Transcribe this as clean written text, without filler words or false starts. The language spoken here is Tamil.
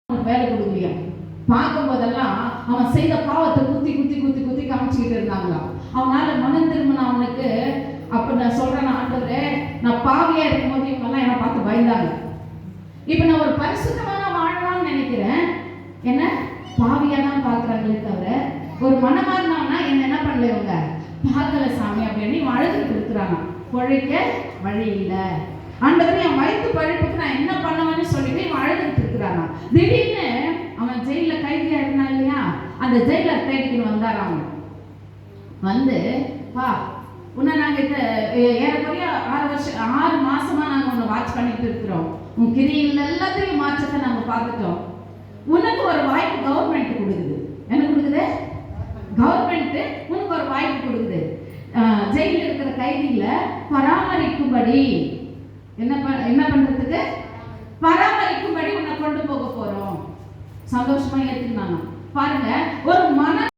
வேலை கொடுக்கலையா? பார்க்கும் போதெல்லாம் அவன் செய்த பாவத்தை குத்தி குத்தி குத்தி குத்தி காமிச்சுக்கிட்டு இருந்தாங்களாம். அவனால மனம் திரும்பின அவனுக்கு அப்ப நான் சொல்றேன், ஆண்டவரே நான் பாவியா இருக்கும் போது இவங்கெல்லாம் என்னை பார்த்து பயந்தாங்க. இப்ப நான் ஒரு பரிசுத்தமான வாழலாம்னு நினைக்கிறேன், என்ன பாவியா தான் பார்க்கறாங்களே தவிர ஒரு மனமாறினவனா என்ன பண்ணல இவங்க பார்க்கல சாமி அப்படின்னு அழுதுட்டு இருக்கிறாங்க. பொழைக்க வழி இல்லை, ஆண்டவரே என் வயிற்று பழைப்புக்கு நான் என்ன பண்ணுவேன்னு சொல்லிட்டு இவன் அழுதுட்டு இருக்கிறாங்க. திடீர்னு அவன் ஜெயில கைதியா இருந்தான் இல்லையா, அந்த ஜெயிலர் தேடிக்கின்னு வந்தார். அவன் வந்து பா உன்னை நாங்க ஏறக்குறைய 6 மாசமா நாங்க உன்னை வாட்ச் பண்ணிட்டு இருக்கிறோம், உன் கிரியில் எல்லாத்தையும் மாற்றத்தை நாங்க பார்த்துட்டோம். உனக்கு ஒரு வாய்ப்பு கவர்மெண்ட் கொடுக்குது. என்ன கொடுக்குது? கவர்மெண்ட் உனக்கு ஒரு வாய்ப்பு கொடுக்குது. ஜெயிலில் இருக்கிற கைதிகளை பராமரிக்கும்படி என்ன பண்றதுக்கு பராமரிக்கும்படி உன்னை கொண்டு போக போறோம். சந்தோஷமா ஏத்துக்கினாங்க. பாருங்க, ஒரு மன